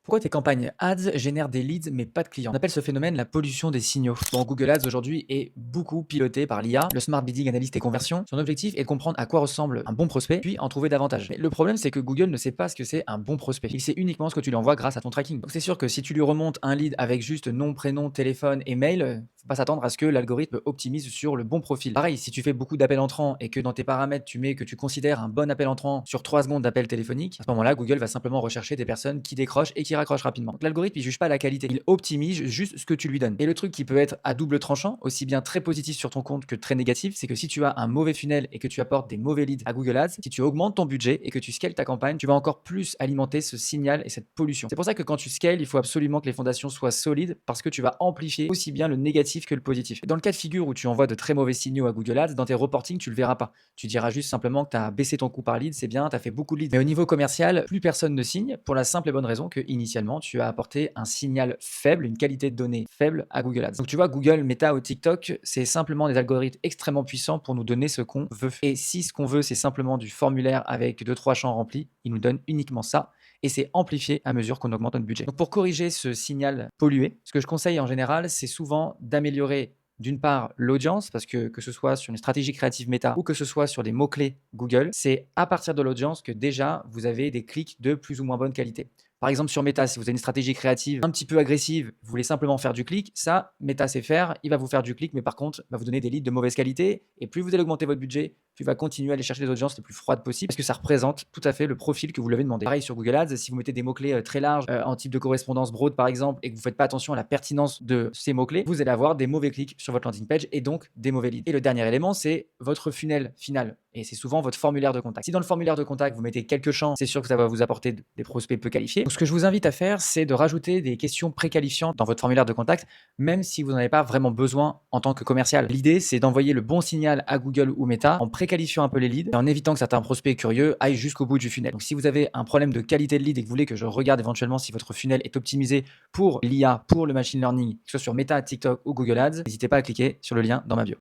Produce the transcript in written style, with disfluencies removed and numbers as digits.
Pourquoi tes campagnes ads génèrent des leads mais pas de clients? On appelle ce phénomène la pollution des signaux. Bon, Google Ads aujourd'hui est beaucoup piloté par l'IA, le Smart Bidding Analyst et Conversion. Son objectif est de comprendre à quoi ressemble un bon prospect, puis en trouver davantage. Mais le problème, c'est que Google ne sait pas ce que c'est un bon prospect. Il sait uniquement ce que tu lui envoies grâce à ton tracking. Donc c'est sûr que si tu lui remontes un lead avec juste nom, prénom, téléphone et mail, faut pas s'attendre à ce que l'algorithme optimise sur le bon profil. Pareil, si tu fais beaucoup d'appels entrants et que dans tes paramètres tu mets que tu considères un bon appel entrant sur 3 secondes d'appel téléphonique, à ce moment-là, Google va simplement rechercher des personnes qui décrochent et qui raccrochent rapidement. Donc l'algorithme, il juge pas la qualité, il optimise juste ce que tu lui donnes. Et le truc qui peut être à double tranchant, aussi bien très positif sur ton compte que très négatif, c'est que si tu as un mauvais funnel et que tu apportes des mauvais leads à Google Ads, si tu augmentes ton budget et que tu scales ta campagne, tu vas encore plus alimenter ce signal et cette pollution. C'est pour ça que quand tu scales, il faut absolument que les fondations soient solides parce que tu vas amplifier aussi bien le négatif que le positif. Dans le cas de figure où tu envoies de très mauvais signaux à Google Ads, dans tes reportings, tu le verras pas. Tu diras juste simplement que tu as baissé ton coût par lead, c'est bien, tu as fait beaucoup de leads. Mais au niveau commercial, plus personne ne signe pour la simple et bonne raison que initialement, tu as apporté un signal faible, une qualité de données faible à Google Ads. Donc tu vois, Google, Meta ou TikTok, c'est simplement des algorithmes extrêmement puissants pour nous donner ce qu'on veut. Et si ce qu'on veut, c'est simplement du formulaire avec 2-3 champs remplis, ils nous donnent uniquement ça et c'est amplifié à mesure qu'on augmente notre budget. Donc pour corriger ce signal pollué, ce que je conseille en général, c'est souvent d'améliorer d'une part l'audience, parce que ce soit sur une stratégie créative méta ou que ce soit sur des mots-clés Google, c'est à partir de l'audience que déjà vous avez des clics de plus ou moins bonne qualité. Par exemple, sur Meta, si vous avez une stratégie créative un petit peu agressive, vous voulez simplement faire du clic, ça, Meta sait faire, il va vous faire du clic, mais par contre, il va vous donner des leads de mauvaise qualité. Et plus vous allez augmenter votre budget, plus il va continuer à aller chercher les audiences les plus froides possibles, parce que ça représente tout à fait le profil que vous lui avez demandé. Pareil sur Google Ads, si vous mettez des mots-clés très larges, en type de correspondance broad par exemple, et que vous ne faites pas attention à la pertinence de ces mots-clés, vous allez avoir des mauvais clics sur votre landing page et donc des mauvais leads. Et le dernier élément, c'est votre funnel final. Et c'est souvent votre formulaire de contact. Si dans le formulaire de contact, vous mettez quelques champs, c'est sûr que ça va vous apporter des prospects peu qualifiés. Donc, ce que je vous invite à faire, c'est de rajouter des questions préqualifiantes dans votre formulaire de contact, même si vous n'en avez pas vraiment besoin en tant que commercial. L'idée, c'est d'envoyer le bon signal à Google ou Meta en préqualifiant un peu les leads et en évitant que certains prospects curieux aillent jusqu'au bout du funnel. Donc, si vous avez un problème de qualité de lead et que vous voulez que je regarde éventuellement si votre funnel est optimisé pour l'IA, pour le machine learning, que ce soit sur Meta, TikTok ou Google Ads, n'hésitez pas à cliquer sur le lien dans ma bio.